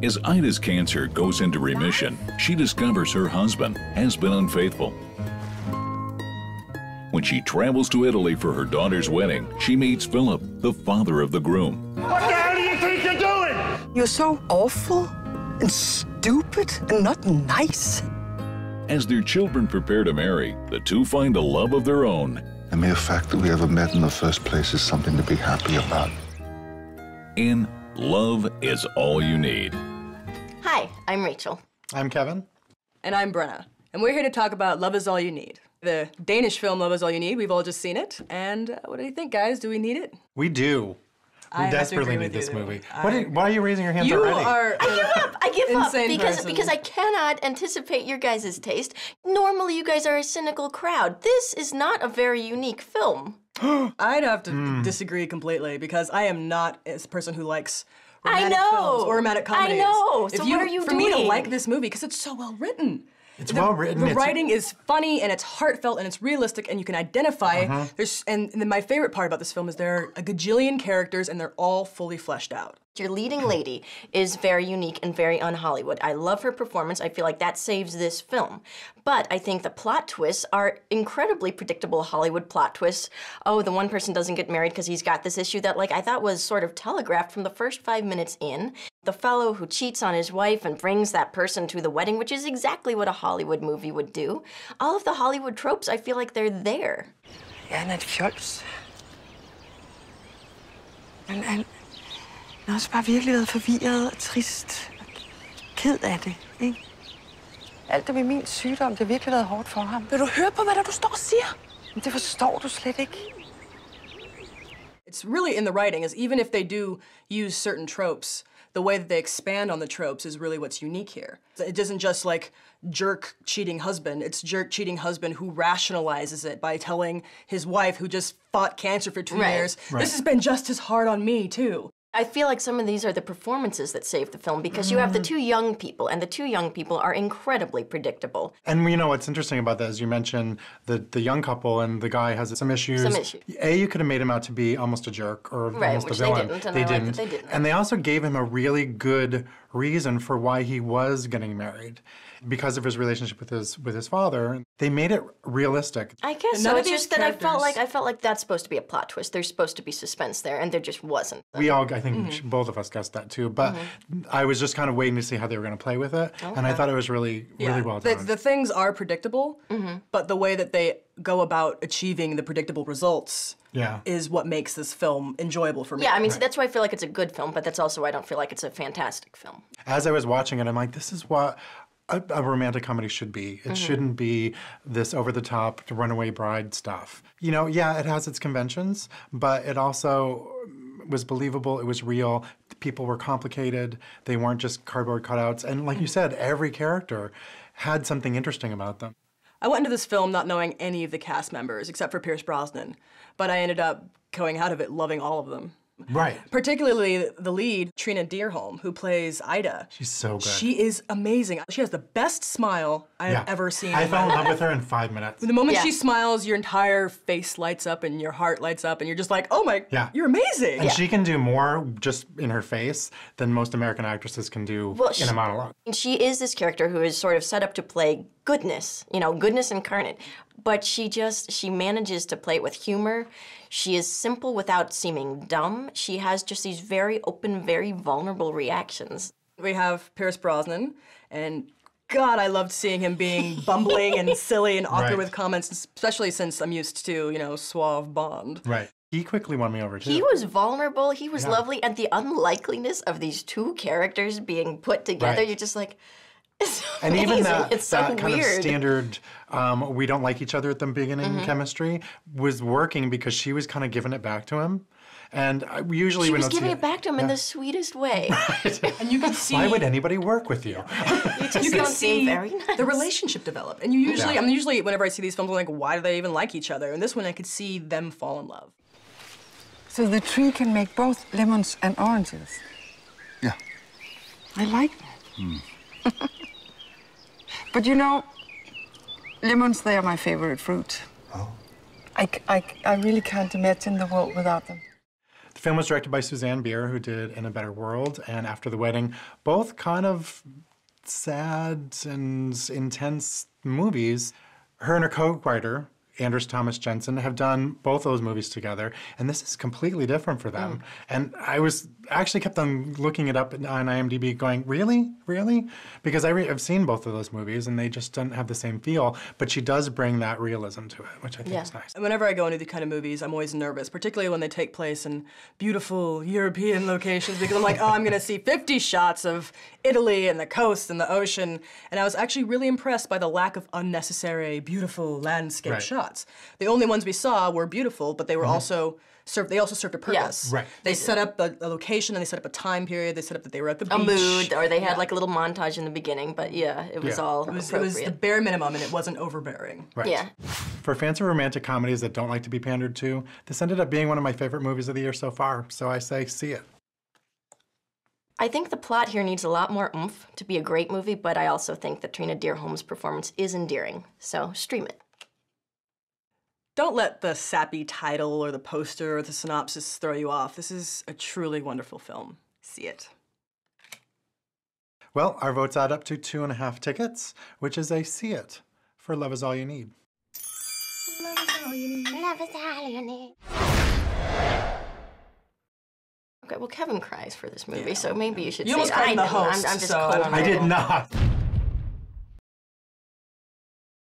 As Ida's cancer goes into remission, she discovers her husband has been unfaithful. When she travels to Italy for her daughter's wedding, she meets Phillip, the father of the groom. What the hell do you think you're doing? You're so awful and stupid and not nice. As their children prepare to marry, the two find a love of their own. The mere fact that we ever met in the first place is something to be happy about. And love is all you need. Hi, I'm Rachel. I'm Kevin. And I'm Brenna. And we're here to talk about Love Is All You Need. The Danish film Love Is All You Need. We've all just seen it. And what do you think, guys? Do we need it? We do. We desperately need this movie. Why are you raising your hands you already? I give up because because I cannot anticipate your guys' taste. Normally, you guys are a cynical crowd. This is not a very unique film. I'd have to disagree completely because I am not a person who likes romantic films or romantic comedies. I know. So what are you for doing? Me to like this movie because it's so well written. It's well written. The writing is funny and it's heartfelt and it's realistic and you can identify. And my favorite part about this film is there are a gajillion characters and they're all fully fleshed out. Your leading lady is very unique and very un-Hollywood. I love her performance. I feel like that saves this film. But I think the plot twists are incredibly predictable Hollywood plot twists. Oh, the one person doesn't get married because he's got this issue that, like, I thought was sort of telegraphed from the first 5 minutes in. The fellow who cheats on his wife and brings that person to the wedding, which is exactly what a Hollywood movie would do. All of the Hollywood tropes, I feel like they're there. Ja, han er et fjols. Men han har også bare virkelig været forvirret og trist og ked af det, ikke? Alt det med min sygdom, det har virkelig været hårdt for ham. Vil du høre på, hvad du står og siger? Men det forstår du slet ikke. It's really in the writing, is even if they do use certain tropes, the way that they expand on the tropes is really what's unique here. It isn't just like jerk cheating husband, it's jerk cheating husband who rationalizes it by telling his wife who just fought cancer for 2 years, this has been just as hard on me too. I feel like some of these are the performances that save the film because you have the two young people, and the two young people are incredibly predictable. And you know what's interesting about that is you mentioned the young couple and the guy has some issues. You could have made him out to be almost a jerk or almost a villain. They didn't. And they also gave him a really good reason for why he was getting married. Because of his relationship with his father, they made it realistic. I guess so. It's just that I felt like that's supposed to be a plot twist. There's supposed to be suspense there, and there just wasn't. We all, I think, both of us guessed that too. But I was just kind of waiting to see how they were going to play with it, and I thought it was really well done. The things are predictable, but the way that they go about achieving the predictable results is what makes this film enjoyable for me. Yeah, I mean, so that's why I feel like it's a good film, but that's also why I don't feel like it's a fantastic film. As I was watching it, I'm like, this is what a romantic comedy should be. It shouldn't be this over-the-top, runaway bride stuff. You know, yeah, it has its conventions, but it also was believable, it was real. The people were complicated, they weren't just cardboard cutouts. And like you said, every character had something interesting about them. I went into this film not knowing any of the cast members except for Brosnan, but I ended up going out of it loving all of them. Right. Particularly the lead, Trine Dyrholm, who plays Ida. She's so good. She is amazing. She has the best smile I've ever seen. I fell in love with her in 5 minutes. The moment she smiles, your entire face lights up and your heart lights up and you're just like, oh my, you're amazing. And she can do more just in her face than most American actresses can do in a monologue. She is this character who is sort of set up to play goodness, you know, goodness incarnate. But she manages to play it with humor. She is simple without seeming dumb. She has just these very open, very vulnerable reactions. We have Brosnan, and God, I loved seeing him being bumbling and silly and awkward with comments, especially since I'm used to, you know, suave Bond. Right. He quickly won me over, too. He was vulnerable, he was lovely, and the unlikeliness of these two characters being put together, you're just like, it's so and amazing. Even that, it's so that kind weird. of standard, we don't like each other at the beginning chemistry was working because she was kind of giving it back to him. And usually she when was giving it back to him in the sweetest way. And you can see... Why would anybody work with you? You can see very nice. The relationship develop. And you usually, I mean, usually whenever I see these films, I'm like, why do they even like each other? And this one, I could see them fall in love. So the tree can make both lemons and oranges? Yeah. I like that. But you know, lemons, they are my favorite fruit. Oh. I really can't imagine the world without them. The film was directed by Susanne Bier, who did In a Better World and After the Wedding, both kind of sad and intense movies. Her and her co-writer, Anders Thomas Jensen, have done both those movies together, and this is completely different for them. And I actually kept on looking it up on IMDb going, really? Really? Because I've seen both of those movies, and they just don't have the same feel, but she does bring that realism to it, which I think is nice. Whenever I go into these kind of movies, I'm always nervous, particularly when they take place in beautiful European locations, because I'm like, oh, I'm gonna see 50 shots of Italy and the coast and the ocean, and I was actually really impressed by the lack of unnecessary, beautiful landscape shots. The only ones we saw were beautiful, but they were also served. They also served a purpose. Right. They set up a location, and they set up a time period. They set up that they were at the beach. A mood, or they had like a little montage in the beginning. But yeah, it was all appropriate. It was the bare minimum, and it wasn't overbearing. Right. Yeah. For fans of romantic comedies that don't like to be pandered to, this ended up being one of my favorite movies of the year so far. So I say, see it. I think the plot here needs a lot more oomph to be a great movie, but I also think that Trine Dyrholm's performance is endearing. So stream it. Don't let the sappy title or the poster or the synopsis throw you off. This is a truly wonderful film. See it. Well, our votes add up to 2.5 tickets, which is a see it for Love Is All You Need. Love is all you need. Love is all you need. Okay, well, Kevin cries for this movie, so maybe you should You say almost it. cried I in the know, host, I'm just so cold. I did not.